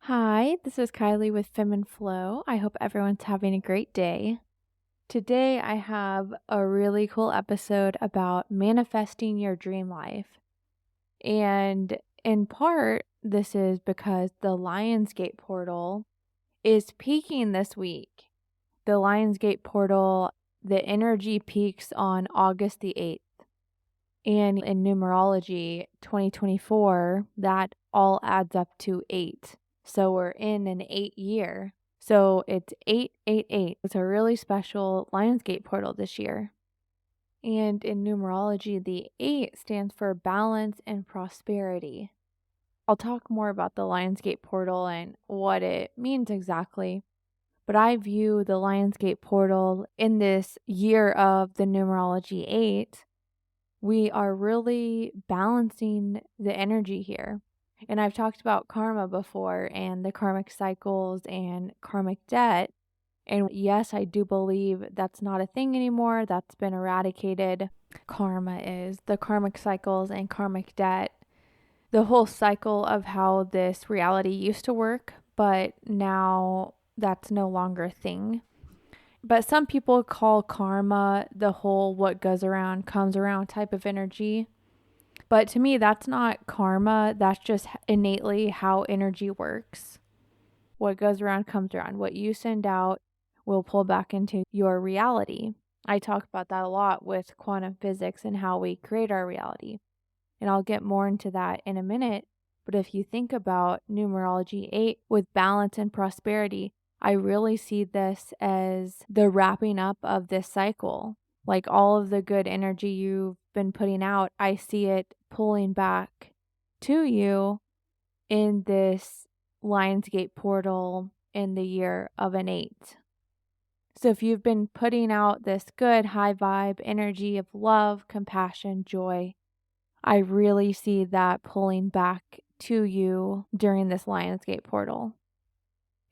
Hi, this is Kylie with Fem and Flow. I hope everyone's having a great day. Today, I have a really cool episode about manifesting your dream life. And in part, this is because the Lionsgate portal is peaking this week. The Lionsgate portal, the energy peaks on August the 8th. And in numerology 2024, that all adds up to 8. So we're in an 8 year. So it's 888. It's a really special Lionsgate portal this year. And in numerology, the 8 stands for balance and prosperity. I'll talk more about the Lionsgate portal and what it means exactly. But I view the Lionsgate portal in this year of the numerology 8, we are really balancing the energy here. And I've talked about karma before and the karmic cycles and karmic debt. And yes, I do believe that's not a thing anymore. That's been eradicated. Karma is the karmic cycles and karmic debt, the whole cycle of how this reality used to work, but now that's no longer a thing. But some people call karma the whole what goes around comes around type of energy. But to me, that's not karma. That's just innately how energy works. What goes around comes around. What you send out will pull back into your reality. I talk about that a lot with quantum physics and how we create our reality. And I'll get more into that in a minute. But if you think about numerology 8 with balance and prosperity, I really see this as the wrapping up of this cycle. Like all of the good energy you've been putting out, I see it pulling back to you in this Lionsgate portal in the year of an 8. So if you've been putting out this good high vibe energy of love, compassion, joy, I really see that pulling back to you during this Lionsgate portal.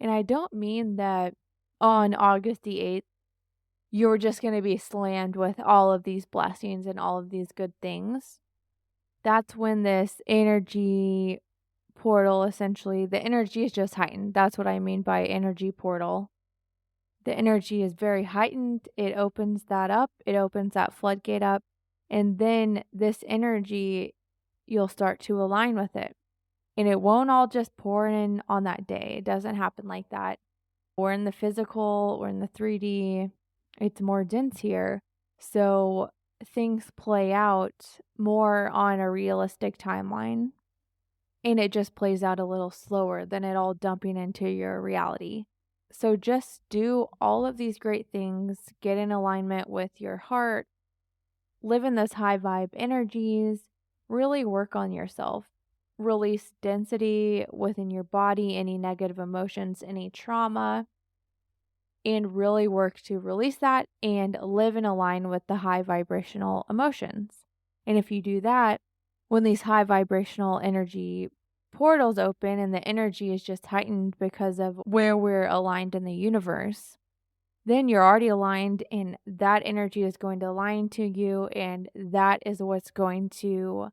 And I don't mean that on August the 8th, you're just going to be slammed with all of these blessings and all of these good things. That's when this energy portal, essentially, the energy is just heightened. That's what I mean by energy portal. The energy is very heightened. It opens that up. It opens that floodgate up. And then this energy, you'll start to align with it. And it won't all just pour in on that day. It doesn't happen like that. We're in the physical, we're in the 3D. It's more dense here. So things play out more on a realistic timeline. And it just plays out a little slower than it all dumping into your reality. So just do all of these great things, get in alignment with your heart, live in those high vibe energies, really work on yourself. Release density within your body, any negative emotions, any trauma, and really work to release that and live in align with the high vibrational emotions. And if you do that, when these high vibrational energy portals open and the energy is just heightened because of where we're aligned in the universe, then you're already aligned and that energy is going to align to you, and that is what's going to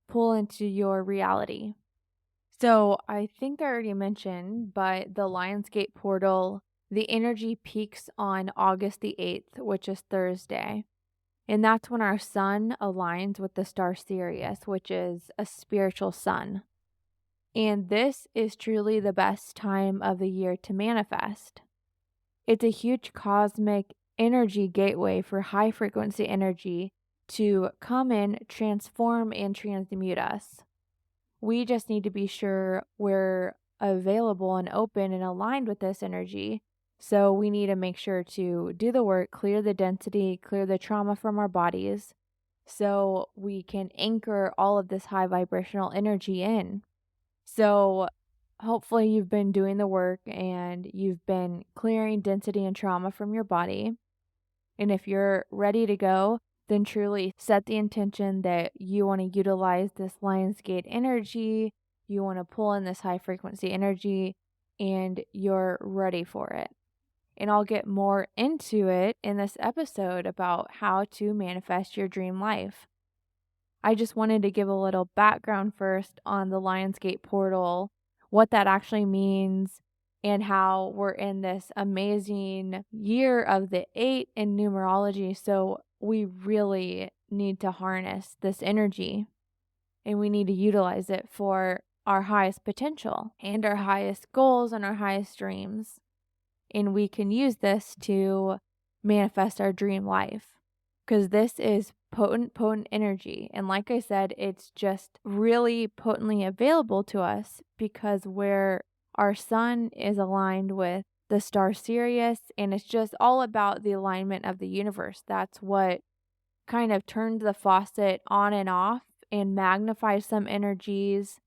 pull into your reality. So I think I already mentioned, but the Lionsgate portal, the energy peaks on August the 8th, which is Thursday. And that's when our sun aligns with the star Sirius, which is a spiritual sun. And this is truly the best time of the year to manifest. It's a huge cosmic energy gateway for high frequency energy to come in, transform, and transmute us. We just need to be sure we're available and open and aligned with this energy. So we need to make sure to do the work, clear the density, clear the trauma from our bodies, so we can anchor all of this high vibrational energy in. So hopefully you've been doing the work and you've been clearing density and trauma from your body. And if you're ready to go, then truly set the intention that you want to utilize this Lionsgate energy, you want to pull in this high frequency energy, and you're ready for it. And I'll get more into it in this episode about how to manifest your dream life. I just wanted to give a little background first on the Lionsgate portal, what that actually means and how we're in this amazing year of the 8 in numerology. So we really need to harness this energy and we need to utilize it for our highest potential and our highest goals and our highest dreams. And we can use this to manifest our dream life because this is potent energy. And like I said, it's just really potently available to us because where our sun is aligned with the star Sirius, and it's just all about the alignment of the universe. That's what kind of turns the faucet on and off and magnifies some energies.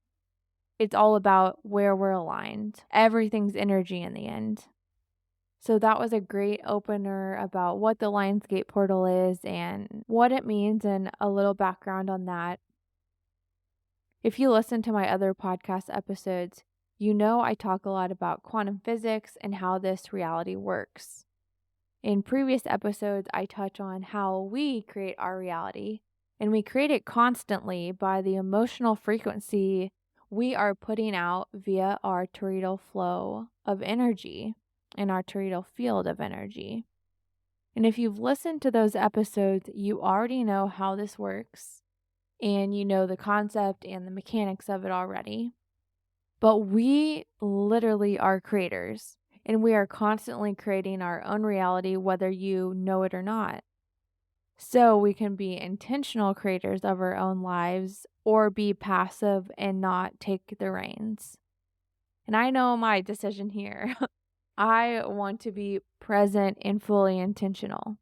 It's all about where we're aligned. Everything's energy in the end. So that was a great opener about what the Lionsgate portal is and what it means and a little background on that. If you listen to my other podcast episodes, you know I talk a lot about quantum physics and how this reality works. In previous episodes, I touch on how we create our reality, and we create it constantly by the emotional frequency we are putting out via our toroidal flow of energy and our toroidal field of energy. And if you've listened to those episodes, you already know how this works, and you know the concept and the mechanics of it already. But we literally are creators. And we are constantly creating our own reality, whether you know it or not. So we can be intentional creators of our own lives or be passive and not take the reins. And I know my decision here. I want to be present and fully intentional.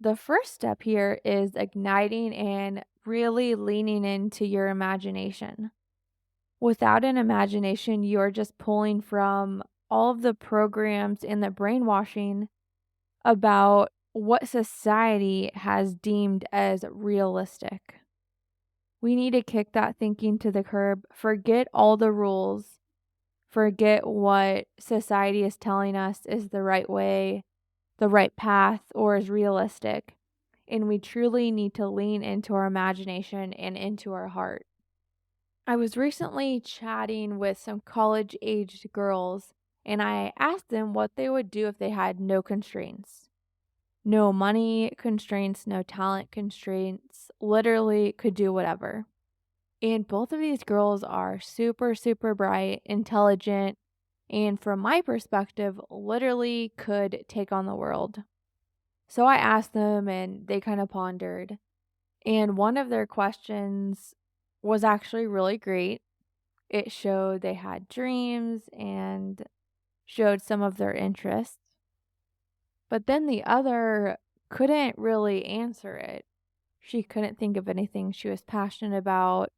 The first step here is igniting and really leaning into your imagination. Without an imagination, you're just pulling from all of the programs and the brainwashing about what society has deemed as realistic. We need to kick that thinking to the curb, forget all the rules, forget what society is telling us is the right way, the right path, or is realistic. And we truly need to lean into our imagination and into our heart. I was recently chatting with some college-aged girls, and I asked them what they would do if they had no constraints. No money constraints, no talent constraints, literally could do whatever. And both of these girls are super, super bright, intelligent, and from my perspective, literally could take on the world. So I asked them, and they kind of pondered. And one of their questions was actually really great. It showed they had dreams and showed some of their interests. But then the other couldn't really answer it. She couldn't think of anything she was passionate about.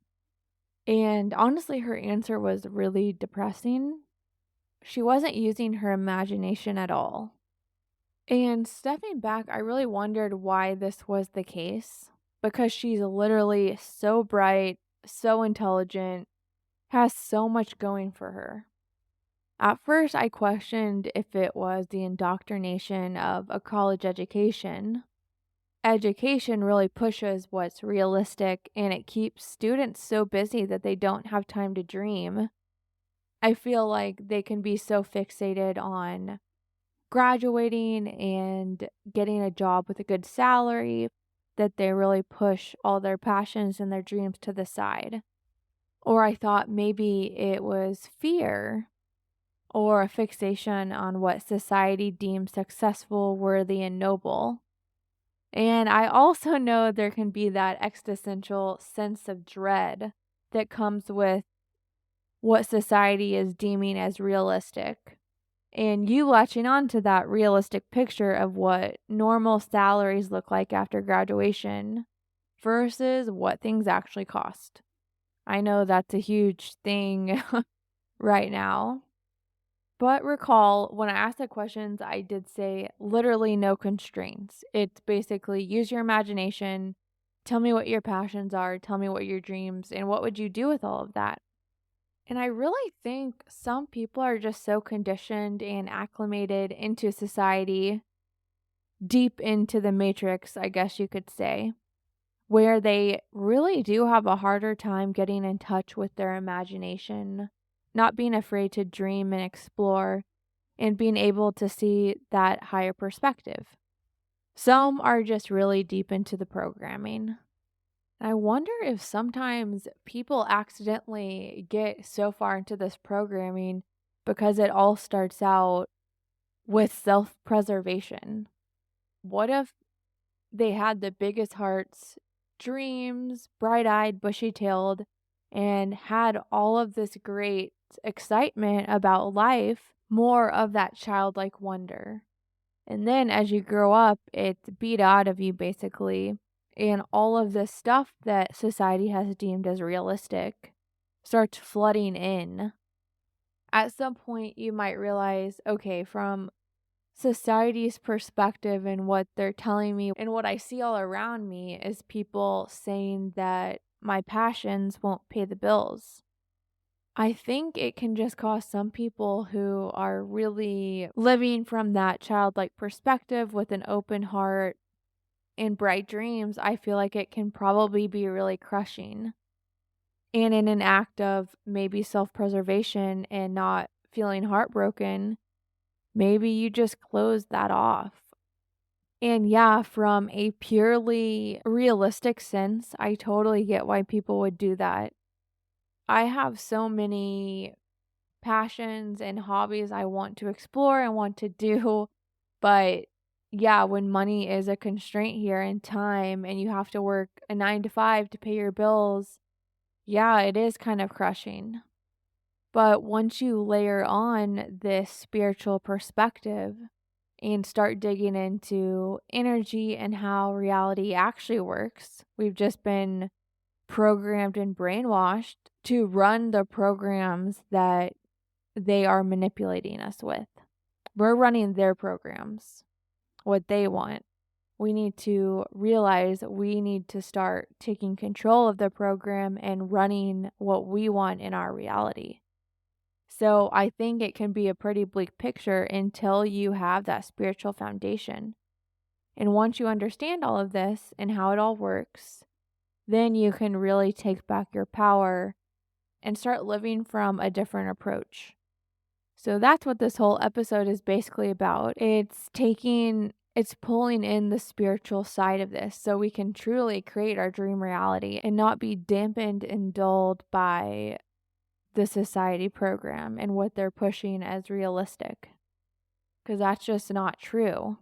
And honestly, her answer was really depressing. She wasn't using her imagination at all. And stepping back, I really wondered why this was the case. Because she's literally so bright, so intelligent, has so much going for her. At first, I questioned if it was the indoctrination of a college education. Education really pushes what's realistic and it keeps students so busy that they don't have time to dream. I feel like they can be so fixated on graduating and getting a job with a good salary that they really push all their passions and their dreams to the side. Or I thought maybe it was fear or a fixation on what society deems successful, worthy, and noble. And I also know there can be that existential sense of dread that comes with what society is deeming as realistic. And you latching on to that realistic picture of what normal salaries look like after graduation versus what things actually cost. I know that's a huge thing right now. But recall, when I asked the questions, I did say literally no constraints. It's basically use your imagination, tell me what your passions are, tell me what your dreams, and what would you do with all of that? And I really think some people are just so conditioned and acclimated into society, deep into the matrix, I guess you could say, where they really do have a harder time getting in touch with their imagination not being afraid to dream and explore and being able to see that higher perspective. Some are just really deep into the programming. I wonder if sometimes people accidentally get so far into this programming because it all starts out with self preservation. What if they had the biggest hearts, dreams, bright eyed, bushy tailed, and had all of this great excitement about life, more of that childlike wonder? And then as you grow up, it's beat out of you basically. And all of this stuff that society has deemed as realistic starts flooding in. At some point, you might realize, okay, from society's perspective and what they're telling me and what I see all around me is people saying that my passions won't pay the bills. I think it can just cause some people who are really living from that childlike perspective with an open heart and bright dreams. I feel like it can probably be really crushing. And in an act of maybe self preservation and not feeling heartbroken, maybe you just close that off. And yeah, from a purely realistic sense, I totally get why people would do that. I have so many passions and hobbies I want to explore and want to do. But yeah, when money is a constraint here and time and you have to work a 9 to 5 to pay your bills, yeah, it is kind of crushing. But once you layer on this spiritual perspective and start digging into energy and how reality actually works, we've just been programmed and brainwashed to run the programs that they are manipulating us with. We're running their programs, what they want. We need to realize we need to start taking control of the program and running what we want in our reality. So I think it can be a pretty bleak picture until you have that spiritual foundation. And once you understand all of this and how it all works, then you can really take back your power and start living from a different approach. So that's what this whole episode is basically about. It's pulling in the spiritual side of this so we can truly create our dream reality and not be dampened and dulled by the society program and what they're pushing as realistic. Because that's just not true.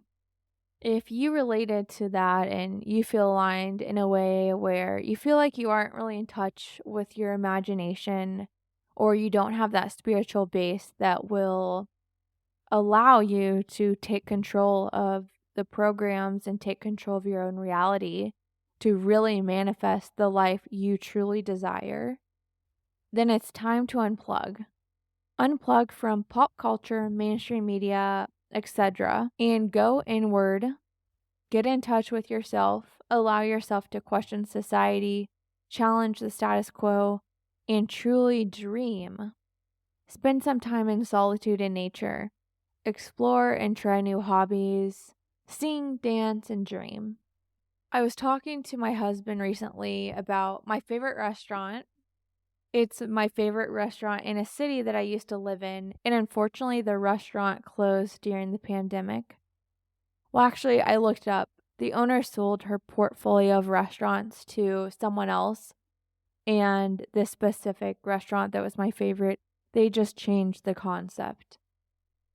If you related to that and you feel aligned in a way where you feel like you aren't really in touch with your imagination or you don't have that spiritual base that will allow you to take control of the programs and take control of your own reality to really manifest the life you truly desire, then it's time to unplug. Unplug from pop culture, mainstream media, etc., and go inward. Get in touch with yourself, allow yourself to question society, challenge the status quo, and truly dream. Spend some time in solitude in nature. Explore and try new hobbies. Sing, dance, and dream. I was talking to my husband recently about my favorite restaurant. It's my favorite restaurant in a city that I used to live in, and unfortunately, the restaurant closed during the pandemic. Well, actually, I looked up. The owner sold her portfolio of restaurants to someone else, and this specific restaurant that was my favorite, they just changed the concept.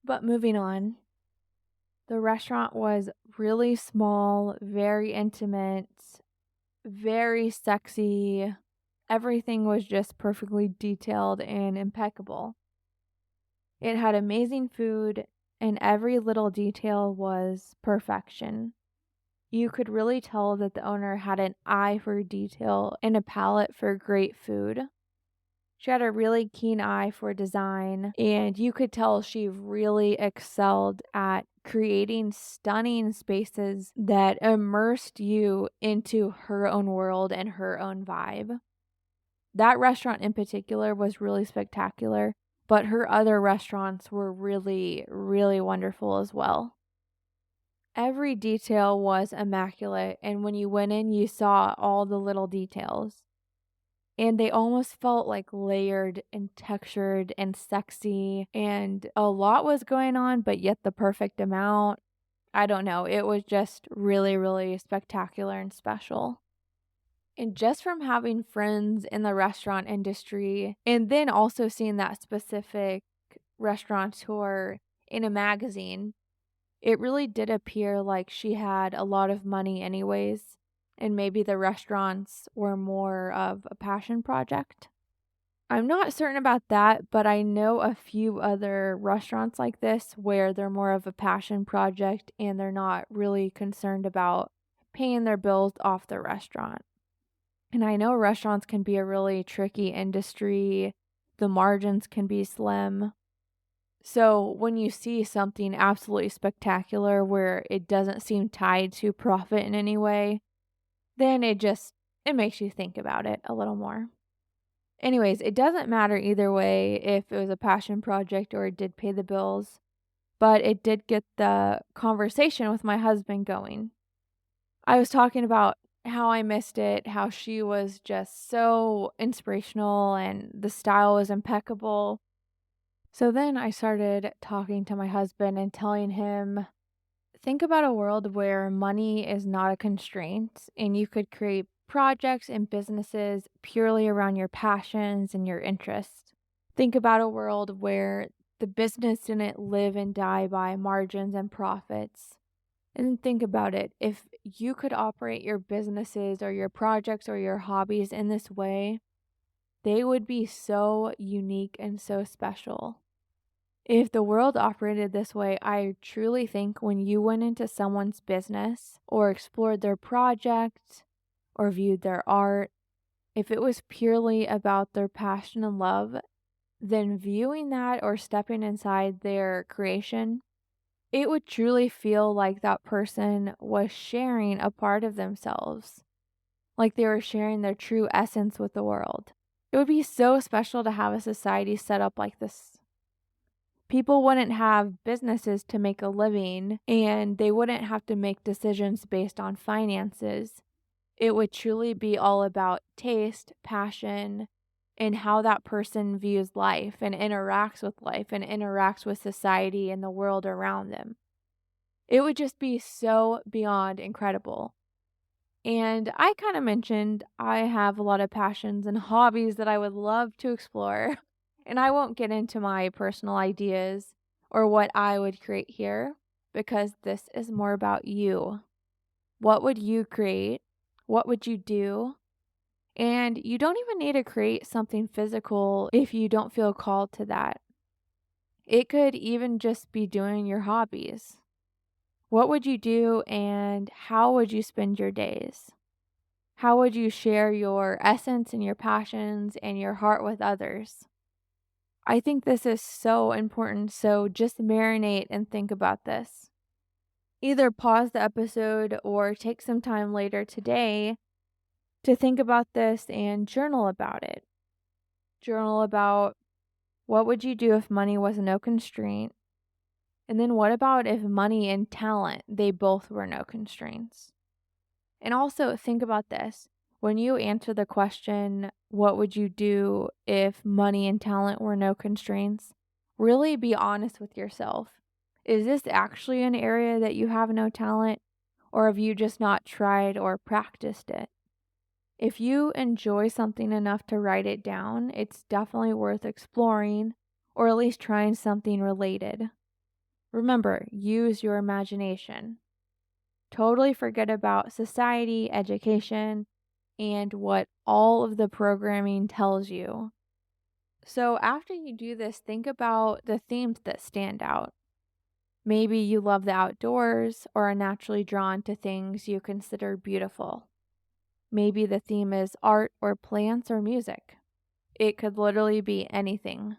But moving on, the restaurant was really small, very intimate, very sexy. Everything was just perfectly detailed and impeccable. It had amazing food, and every little detail was perfection. You could really tell that the owner had an eye for detail and a palate for great food. She had a really keen eye for design, and you could tell she really excelled at creating stunning spaces that immersed you into her own world and her own vibe. That restaurant in particular was really spectacular, but her other restaurants were really, really wonderful as well. Every detail was immaculate, and when you went in, you saw all the little details. and they almost felt like layered and textured and sexy, and a lot was going on, but yet the perfect amount. I don't know. It was just really, really spectacular and special. And just from having friends in the restaurant industry and then also seeing that specific restaurateur in a magazine, it really did appear like she had a lot of money anyways, and maybe the restaurants were more of a passion project. I'm not certain about that, but I know a few other restaurants like this where they're more of a passion project and they're not really concerned about paying their bills off the restaurant. And I know restaurants can be a really tricky industry. The margins can be slim. So when you see something absolutely spectacular where it doesn't seem tied to profit in any way, then it makes you think about it a little more. Anyways, it doesn't matter either way if it was a passion project or it did pay the bills, but it did get the conversation with my husband going. I was talking about how I missed it, how she was just so inspirational and the style was impeccable. So then I started talking to my husband and telling him, think about a world where money is not a constraint and you could create projects and businesses purely around your passions and your interests. Think about a world where the business didn't live and die by margins and profits. And then think about it. If you could operate your businesses or your projects or your hobbies in this way, they would be so unique and so special. If the world operated this way, I truly think when you went into someone's business or explored their project or viewed their art, if it was purely about their passion and love, then viewing that or stepping inside their creation, it would truly feel like that person was sharing a part of themselves, like they were sharing their true essence with the world. It would be so special to have a society set up like this. People wouldn't have businesses to make a living and they wouldn't have to make decisions based on finances. It would truly be all about taste, passion, and how that person views life and interacts with society and the world around them. It would just be so beyond incredible. And I kind of mentioned I have a lot of passions and hobbies that I would love to explore. And I won't get into my personal ideas or what I would create here because this is more about you. What would you create? What would you do? And you don't even need to create something physical if you don't feel called to that. It could even just be doing your hobbies. What would you do and how would you spend your days? How would you share your essence and your passions and your heart with others? I think this is so important, so just marinate and think about this. Either pause the episode or take some time later today to think about this and journal about it. Journal about what would you do if money was no constraint? And then what about if money and talent, they both were no constraints? And also think about this. When you answer the question, what would you do if money and talent were no constraints? Really be honest with yourself. Is this actually an area that you have no talent, or have you just not tried or practiced it? If you enjoy something enough to write it down, it's definitely worth exploring, or at least trying something related. Remember, use your imagination. Totally forget about society, education, and what all of the programming tells you. So after you do this, think about the themes that stand out. Maybe you love the outdoors or are naturally drawn to things you consider beautiful. Maybe the theme is art or plants or music. It could literally be anything.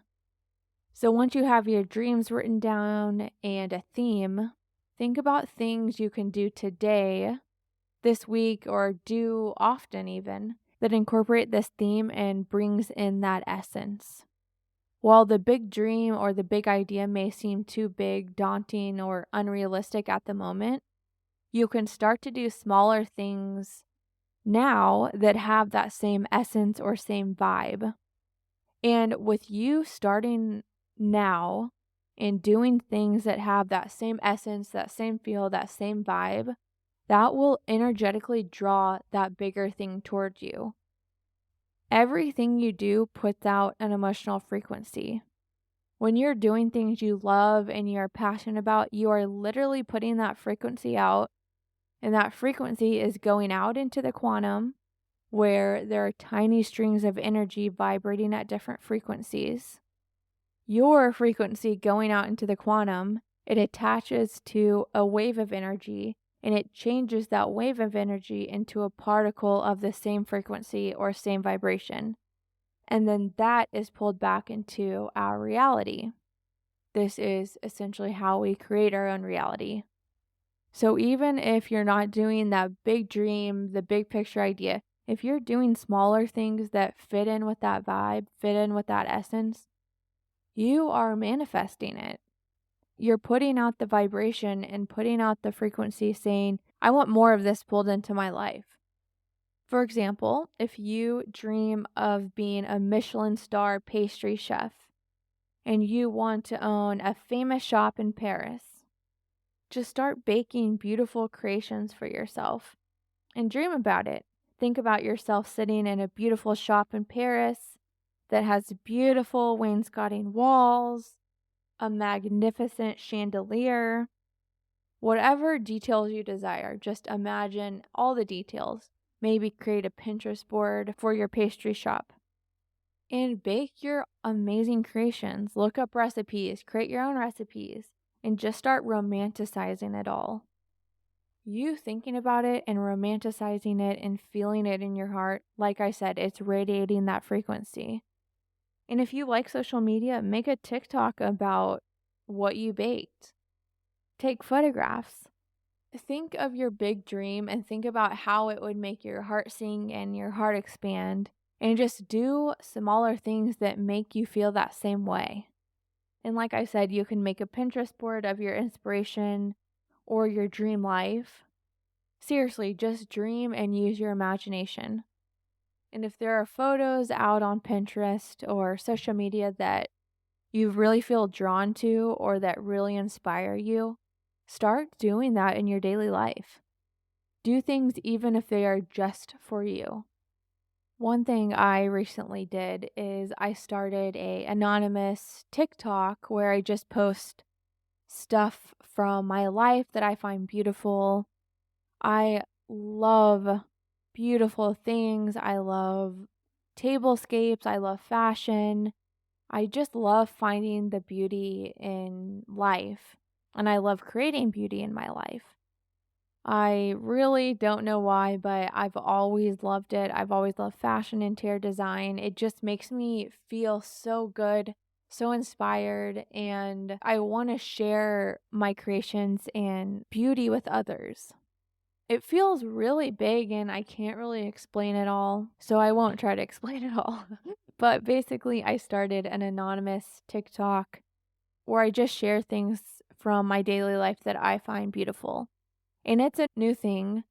So once you have your dreams written down and a theme, think about things you can do today, this week, or do often even, that incorporate this theme and brings in that essence. While the big dream or the big idea may seem too big, daunting, or unrealistic at the moment, you can start to do smaller things now that have that same essence or same vibe. And with you starting now and doing things that have that same essence, that same feel, that same vibe, that will energetically draw that bigger thing towards you. Everything you do puts out an emotional frequency. When you're doing things you love and you're passionate about, you are literally putting that frequency out, and that frequency is going out into the quantum where there are tiny strings of energy vibrating at different frequencies. Your frequency going out into the quantum, it attaches to a wave of energy, and it changes that wave of energy into a particle of the same frequency or same vibration. And then that is pulled back into our reality. This is essentially how we create our own reality. So even if you're not doing that big dream, the big picture idea, if you're doing smaller things that fit in with that vibe, fit in with that essence, you are manifesting it. You're putting out the vibration and putting out the frequency saying, I want more of this pulled into my life. For example, if you dream of being a Michelin star pastry chef and you want to own a famous shop in Paris, just start baking beautiful creations for yourself and dream about it. Think about yourself sitting in a beautiful shop in Paris that has beautiful wainscoting walls, a magnificent chandelier, whatever details you desire. Just imagine all the details. Maybe create a Pinterest board for your pastry shop and bake your amazing creations. Look up recipes, create your own recipes, and just start romanticizing it all. You thinking about it and romanticizing it and feeling it in your heart, like I said, it's radiating that frequency. And if you like social media, make a TikTok about what you baked. Take photographs. Think of your big dream and think about how it would make your heart sing and your heart expand. And just do smaller things that make you feel that same way. And like I said, you can make a Pinterest board of your inspiration or your dream life. Seriously, just dream and use your imagination. And if there are photos out on Pinterest or social media that you really feel drawn to or that really inspire you, start doing that in your daily life. Do things even if they are just for you. One thing I recently did is I started a anonymous TikTok where I just post stuff from my life that I find beautiful. I love beautiful things. I love tablescapes. I love fashion. I just love finding the beauty in life. And I love creating beauty in my life. I really don't know why, but I've always loved it. I've always loved fashion, interior design. It just makes me feel so good, so inspired, and I want to share my creations and beauty with others. It feels really big and I can't really explain it all, so I won't try to explain it all. But basically, I started an anonymous TikTok where I just share things from my daily life that I find beautiful. And it's a new thing.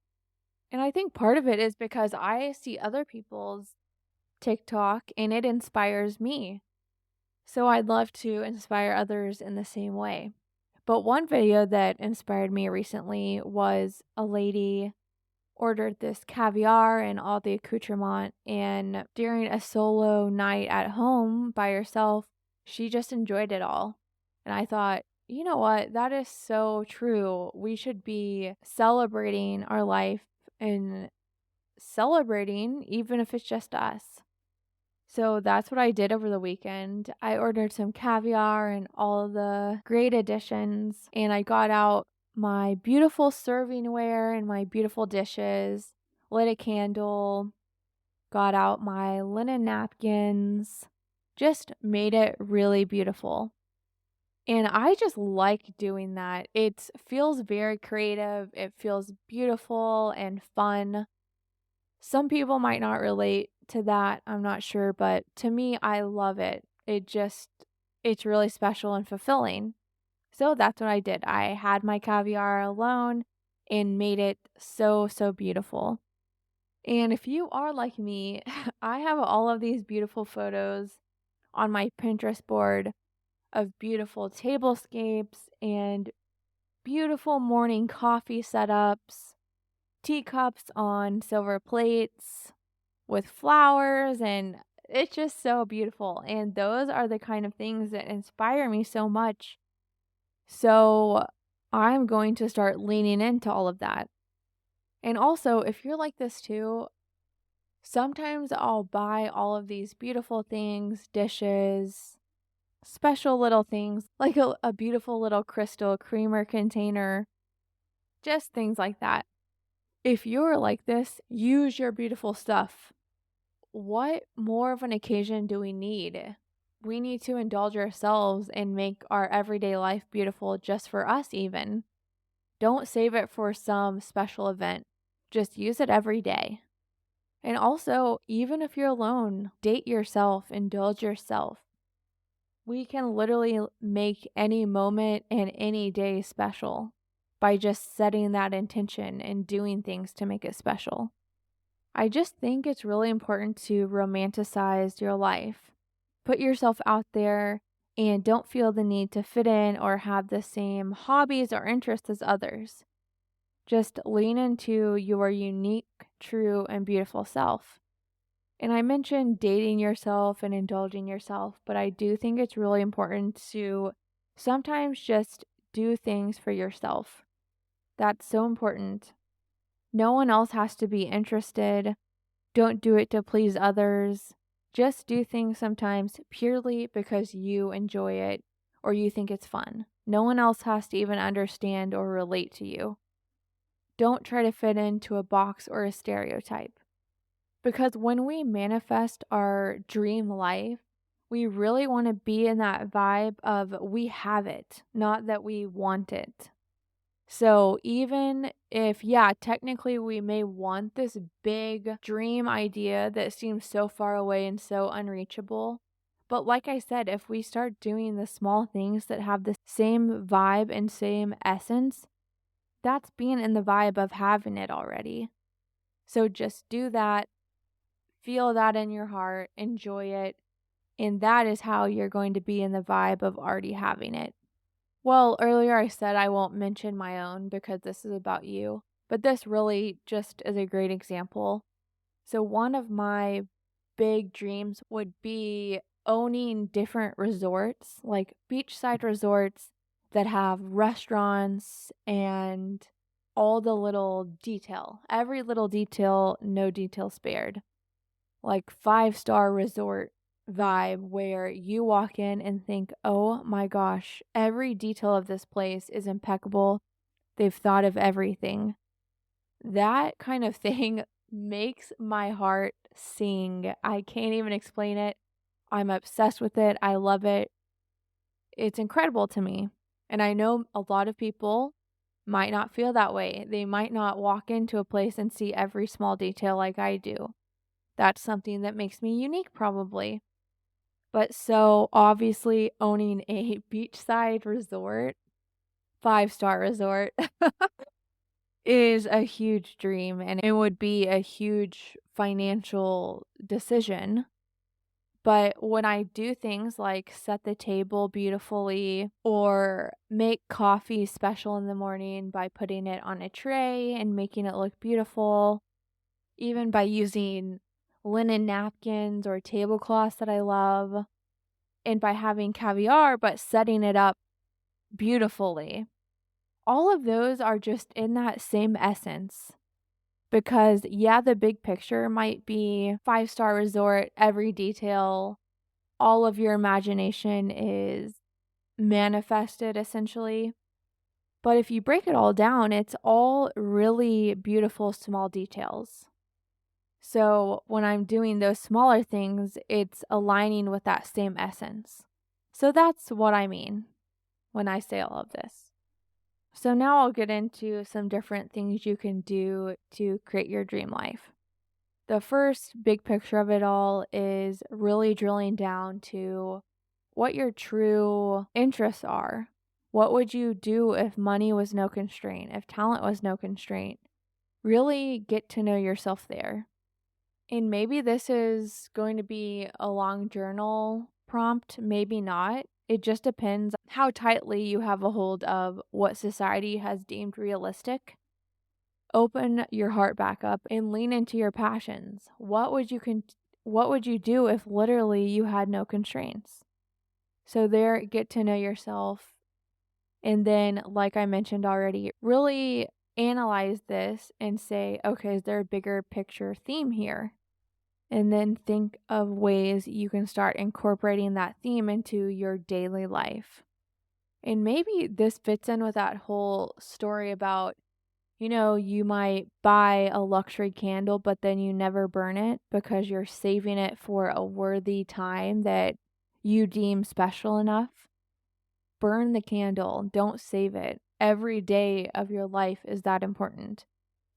And I think part of it is because I see other people's TikTok and it inspires me. So I'd love to inspire others in the same way. But one video that inspired me recently was a lady ordered this caviar and all the accoutrement, and during a solo night at home by herself, she just enjoyed it all. And I thought, you know what? That is so true. We should be celebrating our life and celebrating even if it's just us. So that's what I did over the weekend. I ordered some caviar and all of the great additions, and I got out my beautiful servingware and my beautiful dishes, lit a candle, got out my linen napkins, just made it really beautiful. And I just like doing that. It feels very creative, it feels beautiful and fun. Some people might not relate to that, I'm not sure, but to me, I love it. It's really special and fulfilling. So that's what I did. I had my caviar alone and made it so, so beautiful. And if you are like me, I have all of these beautiful photos on my Pinterest board of beautiful tablescapes and beautiful morning coffee setups, teacups on silver plates with flowers, and it's just so beautiful. And those are the kind of things that inspire me so much. So I'm going to start leaning into all of that. And also, if you're like this too, sometimes I'll buy all of these beautiful things, dishes, special little things like a beautiful little crystal creamer container, just things like that. If you're like this, use your beautiful stuff. What more of an occasion do we need? We need to indulge ourselves and make our everyday life beautiful just for us, even. Don't save it for some special event. Just use it every day. And also, even if you're alone, date yourself, indulge yourself. We can literally make any moment and any day special by just setting that intention and doing things to make it special. I just think it's really important to romanticize your life. Put yourself out there and don't feel the need to fit in or have the same hobbies or interests as others. Just lean into your unique, true, and beautiful self. And I mentioned dating yourself and indulging yourself, but I do think it's really important to sometimes just do things for yourself. That's so important. No one else has to be interested. Don't do it to please others. Just do things sometimes purely because you enjoy it or you think it's fun. No one else has to even understand or relate to you. Don't try to fit into a box or a stereotype. Because when we manifest our dream life, we really want to be in that vibe of we have it, not that we want it. So even if, yeah, technically we may want this big dream idea that seems so far away and so unreachable, but like I said, if we start doing the small things that have the same vibe and same essence, that's being in the vibe of having it already. So just do that. Feel that in your heart, enjoy it, and that is how you're going to be in the vibe of already having it. Well, earlier I said I won't mention my own because this is about you, but this really just is a great example. So, one of my big dreams would be owning different resorts, like beachside resorts that have restaurants and all the little detail, every little detail, no detail spared, like five-star resort vibe where you walk in and think, oh my gosh, every detail of this place is impeccable. They've thought of everything. That kind of thing makes my heart sing. I can't even explain it. I'm obsessed with it. I love it. It's incredible to me. And I know a lot of people might not feel that way. They might not walk into a place and see every small detail like I do. That's something that makes me unique, probably. But so obviously, owning a beachside resort, five-star resort, is a huge dream and it would be a huge financial decision. But when I do things like set the table beautifully or make coffee special in the morning by putting it on a tray and making it look beautiful, even by using linen napkins or tablecloths that I love, and by having caviar but setting it up beautifully. All of those are just in that same essence. Because, yeah, the big picture might be five-star resort, every detail, all of your imagination is manifested essentially. But if you break it all down, it's all really beautiful small details. So when I'm doing those smaller things, it's aligning with that same essence. So that's what I mean when I say all of this. So now I'll get into some different things you can do to create your dream life. The first big picture of it all is really drilling down to what your true interests are. What would you do if money was no constraint, if talent was no constraint? Really get to know yourself there. And maybe this is going to be a long journal prompt, maybe not. It just depends how tightly you have a hold of what society has deemed realistic. Open your heart back up and lean into your passions. What would you do if literally you had no constraints? So there, get to know yourself. And then, like I mentioned already, really analyze this and say, okay, is there a bigger picture theme here? And then think of ways you can start incorporating that theme into your daily life. And maybe this fits in with that whole story about, you might buy a luxury candle, but then you never burn it because you're saving it for a worthy time that you deem special enough. Burn the candle, don't save it. Every day of your life is that important.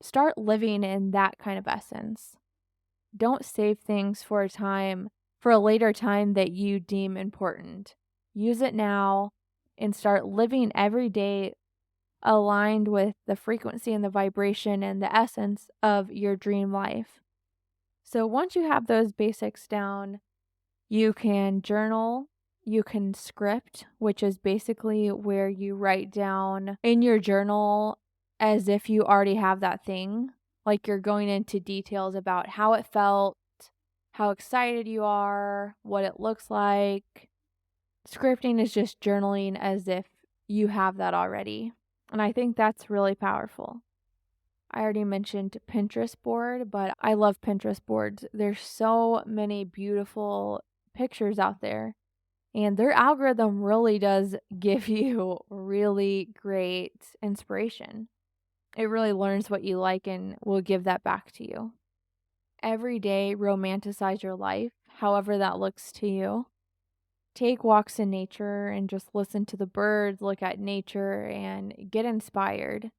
Start living in that kind of essence. Don't save things for a later time that you deem important. Use it now and start living every day aligned with the frequency and the vibration and the essence of your dream life. So once you have those basics down, you can journal, you can script, which is basically where you write down in your journal as if you already have that thing. Like you're going into details about how it felt, how excited you are, what it looks like. Scripting is just journaling as if you have that already. And I think that's really powerful. I already mentioned Pinterest board, but I love Pinterest boards. There's so many beautiful pictures out there, and their algorithm really does give you really great inspiration. It really learns what you like and will give that back to you. Every day, romanticize your life, however that looks to you. Take walks in nature and just listen to the birds, look at nature, and get inspired.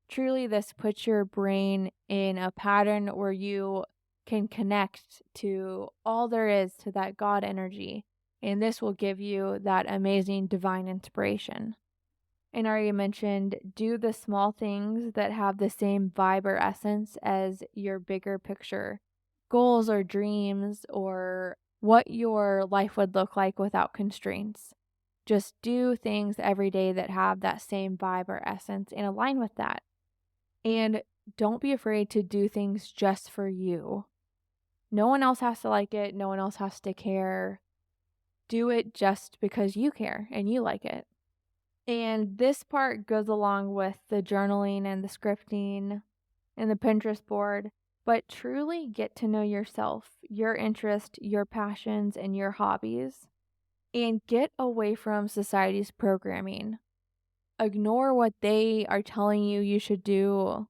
Truly, this puts your brain in a pattern where you can connect to all there is to that God energy, and this will give you that amazing divine inspiration. And already mentioned, do the small things that have the same vibe or essence as your bigger picture goals or dreams or what your life would look like without constraints. Just do things every day that have that same vibe or essence and align with that. And don't be afraid to do things just for you. No one else has to like it. No one else has to care. Do it just because you care and you like it. And this part goes along with the journaling and the scripting and the Pinterest board, but truly get to know yourself, your interest, your passions, and your hobbies, and get away from society's programming. Ignore what they are telling you should do.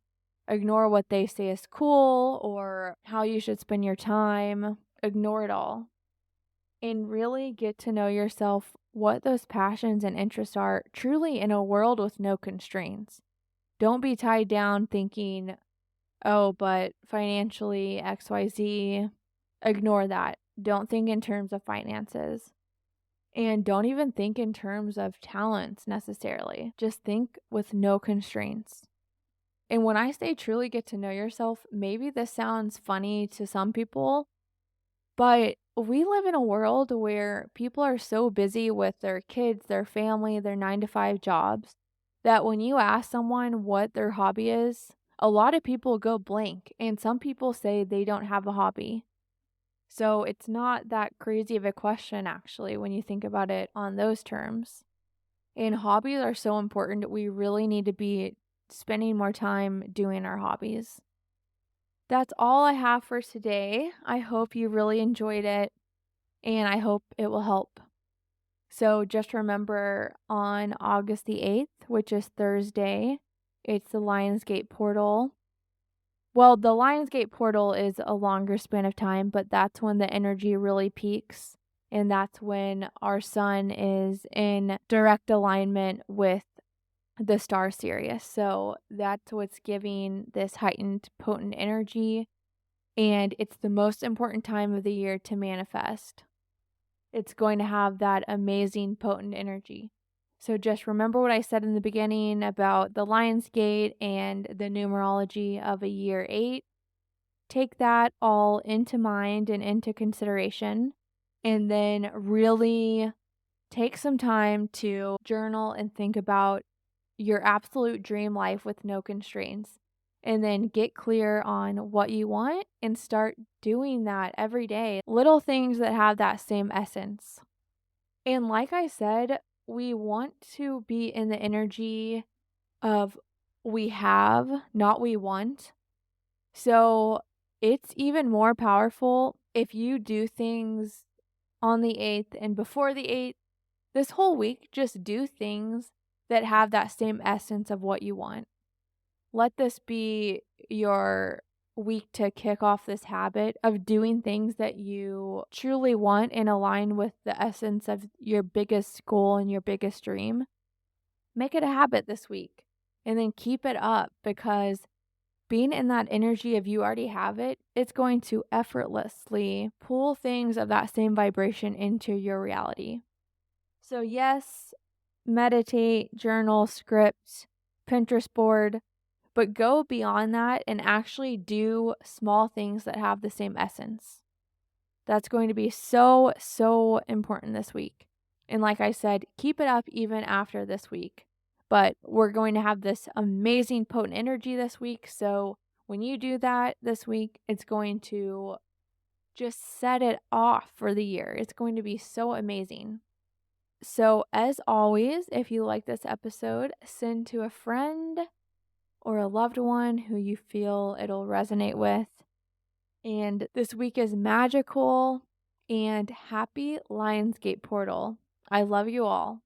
Ignore what they say is cool or how you should spend your time. Ignore it all. And really get to know yourself, what those passions and interests are truly in a world with no constraints. Don't be tied down thinking, oh, but financially, XYZ. Ignore that. Don't think in terms of finances. And don't even think in terms of talents necessarily. Just think with no constraints. And when I say truly get to know yourself, maybe this sounds funny to some people, but we live in a world where people are so busy with their kids, their family, their 9 to 5 jobs, that when you ask someone what their hobby is, a lot of people go blank, and some people say they don't have a hobby. So it's not that crazy of a question, actually, when you think about it on those terms. And hobbies are so important. We really need to be spending more time doing our hobbies. That's all I have for today. I hope you really enjoyed it, and I hope it will help. So just remember, on August the 8th, which is Thursday, it's the Lionsgate portal. Well, the Lionsgate portal is a longer span of time, but that's when the energy really peaks. And that's when our sun is in direct alignment with the star Sirius. So that's what's giving this heightened, potent energy. And it's the most important time of the year to manifest. It's going to have that amazing, potent energy. So just remember what I said in the beginning about the Lionsgate and the numerology of a year 8. take that all into mind and into consideration, and then really take some time to journal and think about your absolute dream life with no constraints. And then get clear on what you want and start doing that every day. Little things that have that same essence. And like I said, we want to be in the energy of we have, not we want. So it's even more powerful if you do things on the 8th and before the 8th. This whole week, just do things that have that same essence of what you want. Let this be your week to kick off this habit of doing things that you truly want and align with the essence of your biggest goal and your biggest dream. Make it a habit this week and then keep it up, because being in that energy of you already have it, it's going to effortlessly pull things of that same vibration into your reality. So, yes, meditate, journal, script, Pinterest board, but go beyond that and actually do small things that have the same essence. That's going to be so, so important this week. And like I said, keep it up even after this week. But we're going to have this amazing potent energy this week. So when you do that this week, it's going to just set it off for the year. It's going to be so amazing. So, as always, if you like this episode, send to a friend or a loved one who you feel it'll resonate with. And this week is magical, and happy Lionsgate portal. I love you all.